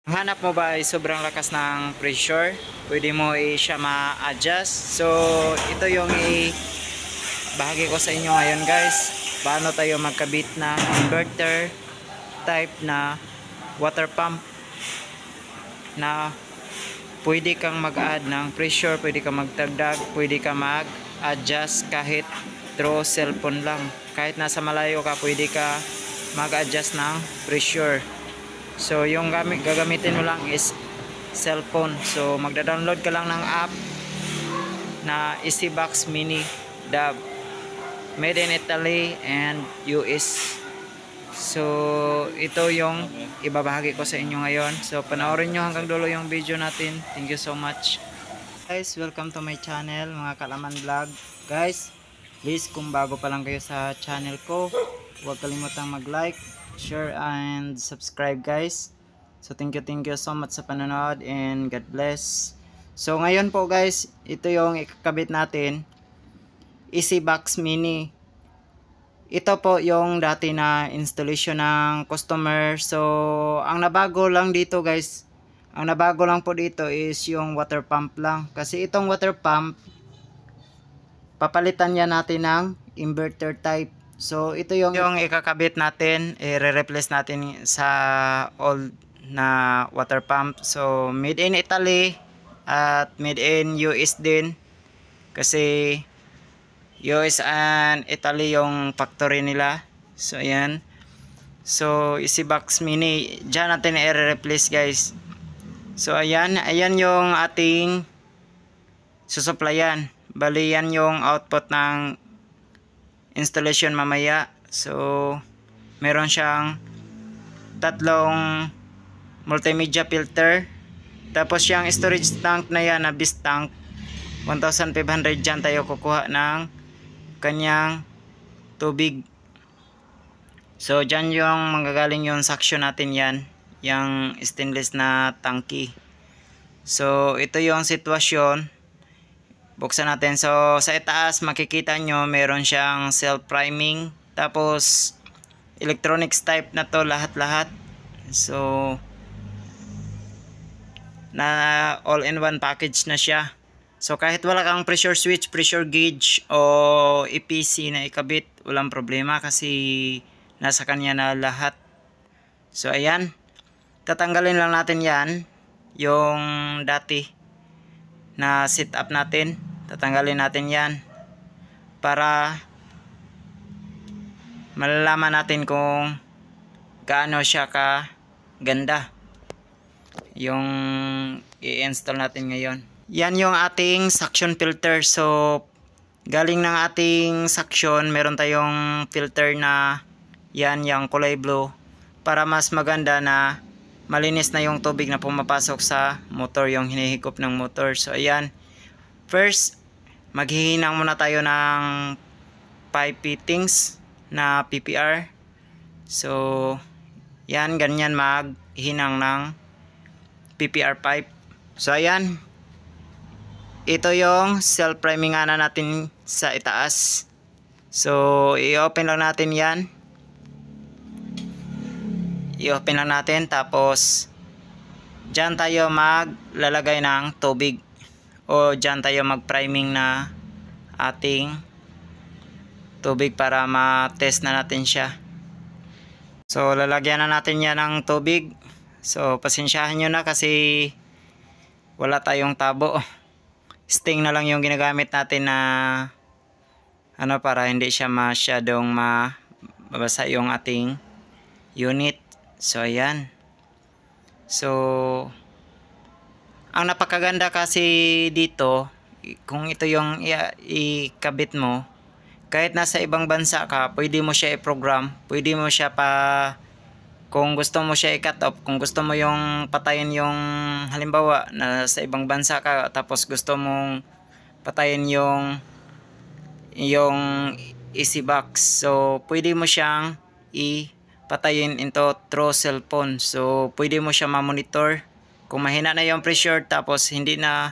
Hanap mo ba ay sobrang lakas ng pressure? Pwede mo siya ma-adjust. So, ito yung bahagi ko sa inyo ngayon guys. Paano tayo magkabit ng inverter type na water pump na pwede kang mag-add ng pressure, pwede kang magdagdag, pwede kang mag-adjust kahit through cellphone lang. Kahit nasa malayo ka, pwede ka mag-adjust ng pressure. So yung gagamitin mo lang is cellphone. So magda-download ka lang ng app na EasyBox Mini Dab, made in Italy and US. So ito yung ibabahagi ko sa inyo ngayon. So panoorin nyo hanggang dulo yung video natin. Thank you so much guys. Welcome to my channel, mga Kalaman Vlog. Guys, please kung bago pa lang kayo sa channel ko, huwag kalimutang mag-like, share and subscribe guys. So thank you so much sa panonood and God bless. So ngayon po guys, ito yung ikakabit natin, EasyBox Mini. Ito po yung dati na installation ng customer. So ang nabago lang dito guys, ang nabago lang po dito is yung water pump lang. Kasi itong water pump, papalitan niya natin ng inverter type. So ito yung ikakabit natin, i-replace natin sa old na water pump. So made in Italy at made in US din. Kasi US and Italy yung factory nila. So ayan. So EasyBox Mini, dyan natin i-replace guys. So ayan yung ating susuplayan. Bali yan yung output ng installation mamaya. So meron siyang tatlong multimedia filter, tapos yung storage tank na yan na beast tank 1,500, dyan tayo kukuha ng kanyang tubig. So dyan yung manggagaling yung suction natin, yan yung stainless na tangki. So ito yung sitwasyon. Buksan natin. So sa itaas makikita nyo meron siyang self priming, tapos electronics type na to lahat. So na all in one package na siya. So kahit wala kang pressure switch, pressure gauge o EPC na ikabit, walang problema kasi nasa kanya na lahat. So ayan, tatanggalin lang natin yan, yung dati na setup natin. Tatanggalin natin yan para malalaman natin kung gaano siya ka ganda yung i-install natin ngayon. Yan yung ating suction filter. So galing ng ating suction, meron tayong filter na yan, yung kulay blue, para mas maganda na malinis na yung tubig na pumapasok sa motor, yung hinihigop ng motor. So ayan, first maghihinang muna tayo ng pipe fittings na PPR. So yan, ganyan maghinang ng PPR pipe. So ayan, ito yung self priming na natin sa itaas. So i-open lang natin yan, i-open lang natin, tapos dyan tayo maglalagay ng tubig, o dyan tayo mag-priming na ating tubig para ma-test na natin siya. So lalagyan na natin yan ng tubig. So pasensyahan nyo na kasi wala tayong tabo. Sting na lang yung ginagamit natin na para hindi siya masyadong mabasa yung ating unit. So ayan. So ang napakaganda kasi dito, kung ito yung ikabit mo, kahit nasa ibang bansa ka, pwede mo siya i-program, pwede mo siya kung gusto mo siya i-cut off, kung gusto mo yung patayin yung, halimbawa na sa ibang bansa ka, tapos gusto mong patayin yung EasyBox, so pwede mo siyang patayin into through cellphone. So pwede mo siya ma-monitor kung mahina na yung pressure, tapos hindi na,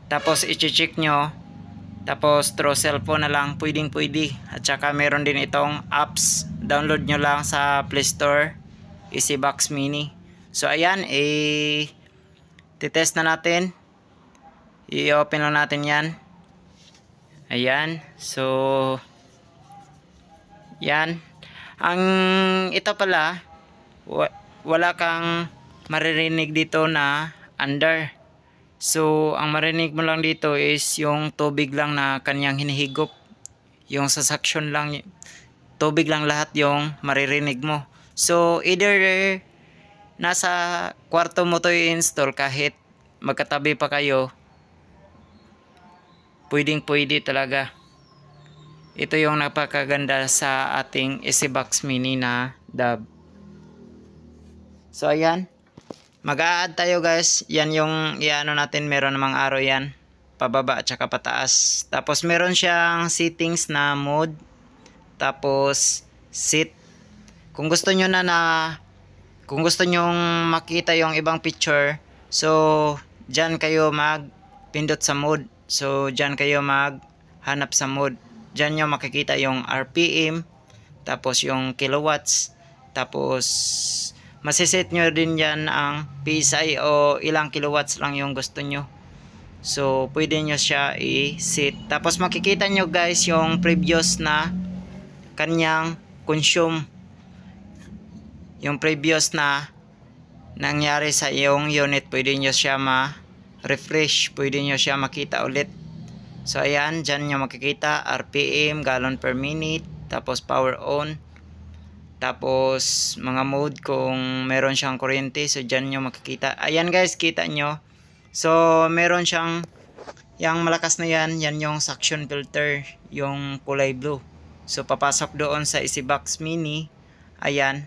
tapos i-check nyo, tapos through cellphone na lang, pwede. At saka meron din itong apps, download nyo lang sa Play Store, EasyBox Mini. So ayan, titest na natin. I-open lang natin yan. Ayan. So yan. Ang ito pala, wala kang maririnig dito na under. So ang marinig mo lang dito is yung tubig lang na kanyang hinihigop. Yung sa suction lang, tubig lang lahat yung maririnig mo. So either nasa kwarto mo to i-install, kahit magkatabi pa kayo, pwede talaga. Ito yung napakaganda sa ating EasyBox Mini na dub. So ayan, mag-a-add tayo guys. Yan yung iano natin, meron namang arrow yan, pababa at saka pataas. Tapos meron siyang settings na mode, tapos sit. Kung gusto nyo kung gusto nyong makita yung ibang picture, so dyan kayo magpindot sa mode. So dyan kayo maghanap sa mode. Dyan nyo makikita yung RPM, tapos yung kilowatts, tapos masiset nyo din dyan ang PSI o ilang kilowatts lang yung gusto nyo. So pwede nyo siya i-set. Tapos makikita nyo guys yung previous na kanyang consume, yung previous na nangyari sa iyong unit. Pwede nyo siya ma-refresh, pwede nyo siya makita ulit. So ayan, dyan nyo makikita RPM, gallon per minute, tapos power on, tapos mga mode kung meron siyang kuryente. So dyan nyo makikita. Ayan guys, kita nyo. So meron siyang, yung malakas na yan yung suction filter, yung kulay blue. So papasok doon sa EasyBox Mini. Ayan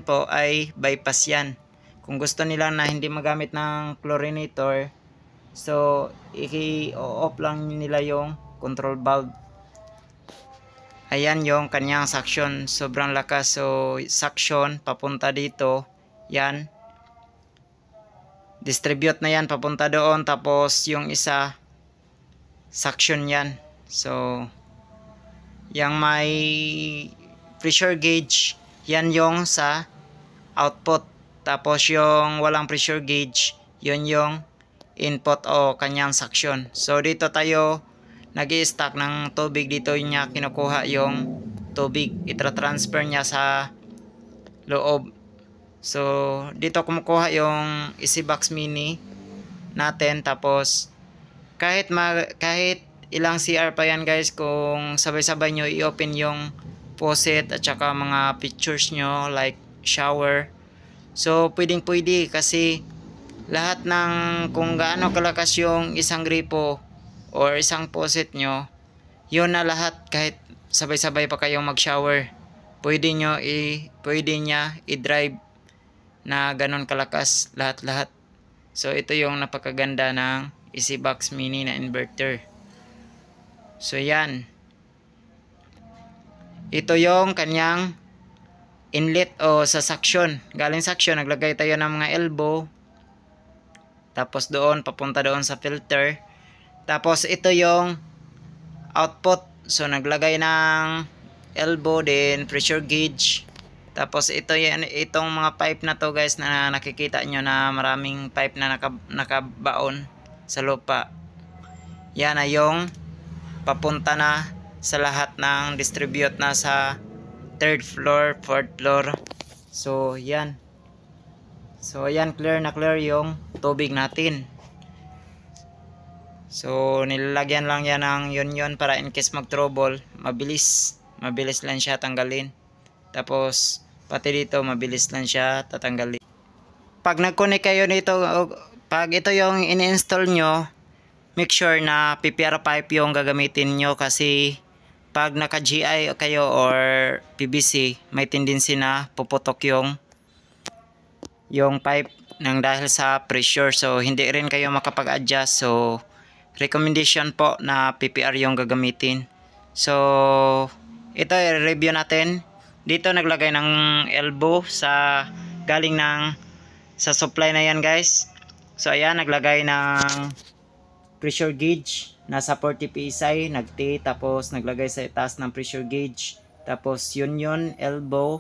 po ay bypass yan. Kung gusto nila na hindi magamit ng chlorinator, so i-off lang nila yung control valve. Ayan yung kanyang suction, sobrang lakas. So suction papunta dito, yan, distribute na yan papunta doon, tapos yung isa suction yan. So yung may pressure gauge, yan yung sa output. Tapos yung walang pressure gauge, yun yung input o kanyang suction. So dito tayo nag-i-stack ng tubig. Dito niya kinukuha yung tubig, itra-transfer niya sa loob. So dito kumukuha yung EasyBox Mini natin. Tapos kahit ilang CR pa yan guys, kung sabay-sabay nyo i-open yung faucet at saka mga pictures nyo like shower, so pwede kasi lahat ng kung gaano kalakas yung isang gripo or isang faucet nyo, yun na lahat. Kahit sabay-sabay pa kayong mag-shower, pwede niya i-drive na ganon kalakas lahat. So ito yung napakaganda ng EasyBox Mini na inverter. So yan, ito yung kanyang inlet o sa suction. Galing suction, naglagay tayo ng mga elbow, tapos doon papunta doon sa filter. Tapos ito yung output. So naglagay ng elbow din, pressure gauge. Tapos itong mga pipe na to guys, na nakikita nyo na maraming pipe na nakabaon sa lupa, yan na yung papunta na sa lahat ng distribute na sa 3rd floor, 4th floor. So yan. So ayan, clear na clear yung tubig natin. So nilalagyan lang yan ng yun para in case mag-trouble, mabilis lang siya tanggalin. Tapos pati dito mabilis lang siya tatanggalin. Pag nag-connect kayo nito, pag ito yung in-install nyo, make sure na PPR pipe yung gagamitin nyo, kasi pag naka-GI kayo or PVC, may tendency na puputok yung pipe nang dahil sa pressure. So hindi rin kayo makapag-adjust. So recommendation po na PPR yung gagamitin. So ito i-review natin. Dito naglagay ng elbow sa galing sa supply na yan guys. So ayan, naglagay ng pressure gauge nasa 40 PSI, nag-T, tapos naglagay sa itaas ng pressure gauge, tapos yun elbow,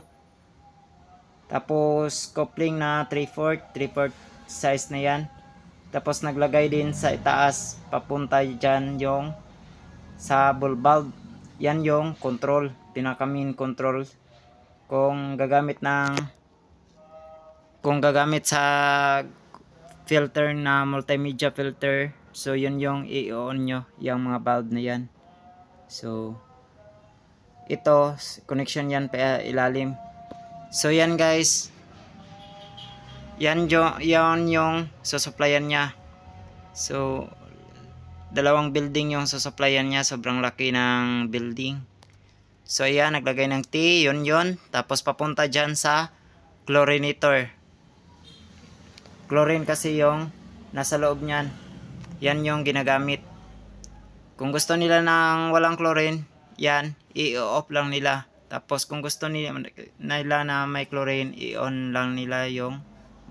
Tapos coupling na 3/4 size na yan. Tapos naglagay din sa itaas papunta dyan yung sa ball valve. Yan yung control, pinaka main control. Kung gagamit sa filter na multimedia filter, so yun yung i-on nyo, yung mga valve na yan. So ito connection yan pa ilalim. So yan guys, yan yung susupplyan niya. So dalawang building yung susupplyan niya, sobrang laki ng building. So ayan, naglagay ng T, yun. Tapos papunta dyan sa chlorinator. Chlorine kasi yung nasa loob niyan. Yan yung ginagamit. Kung gusto nila ng walang chlorine, yan, i-off lang nila. Tapos kung gusto nila na may chlorine, i-on lang nila yung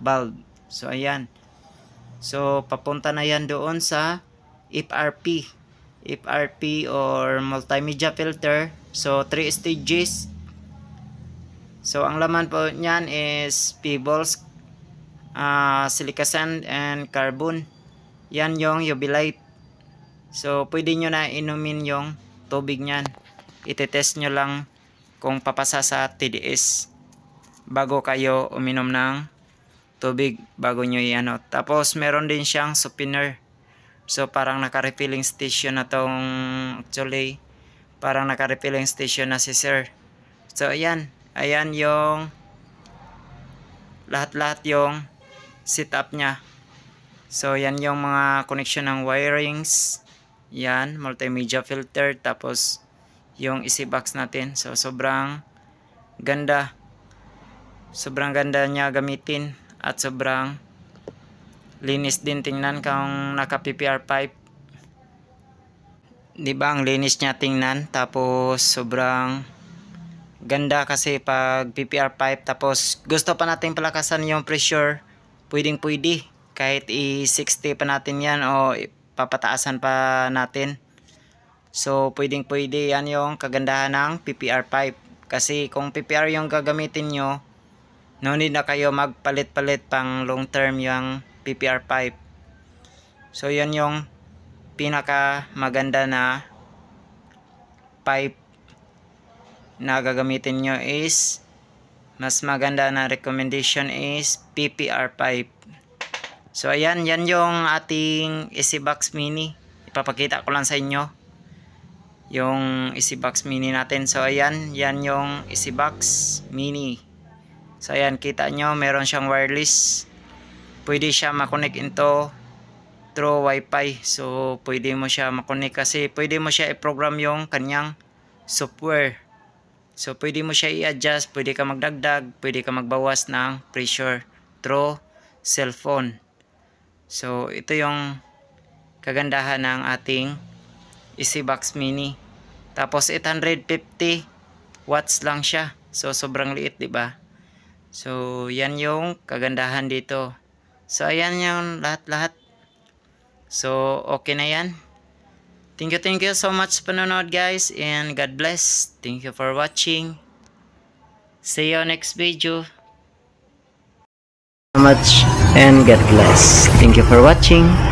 valve. So ayan. So papunta na yan doon sa FRP or multimedia filter. So 3 stages. So ang laman po niyan is pebbles, silica sand and carbon. Yan yung UV light. So pwede nyo na inumin yung tubig niyan. Itetest nyo lang kung papasa sa TDS bago kayo uminom ng tubig, bago nyo i-ano. Tapos meron din siyang softener. So parang naka-refilling station na tong, actually parang naka-refilling station na si sir. So ayan yung lahat yung setup nya. So yan yung mga connection ng wirings. Yan, multimedia filter, tapos yung easy box natin. So sobrang ganda niya gamitin at sobrang linis din tingnan kung naka PPR pipe. Di ba ang linis niya tingnan? Tapos sobrang ganda kasi pag PPR pipe. Tapos gusto pa natin palakasan yung pressure, pwede kahit i-60 pa natin yan o papataasan pa natin. So pwede yan yung kagandahan ng PPR pipe. Kasi kung PPR yung gagamitin nyo, no need na kayo magpalit-palit pang long term yung PPR pipe. So yan yung pinaka maganda na pipe na gagamitin nyo, is mas maganda na recommendation is PPR pipe. So ayan, yan yung ating easy box mini. Ipapakita ko lang sa inyo yung easy box mini natin. So ayan, yan yung easy box mini. So ayan, kita nyo meron siyang wireless. Pwede siya makonect into through wifi. So pwede mo siya makonect kasi pwede mo siya i-program yung kanyang software. So pwede mo siya i-adjust, pwede ka magdagdag, pwede ka magbawas ng pressure through cellphone. So ito yung kagandahan ng ating easy box mini. Tapos 850 watts lang siya. So sobrang liit, di ba? So yan yung kagandahan dito. So ayan yung lahat-lahat. So okay na yan. Thank you so much panonood guys, and God bless. Thank you for watching. See you next video. So much and God bless. Thank you for watching.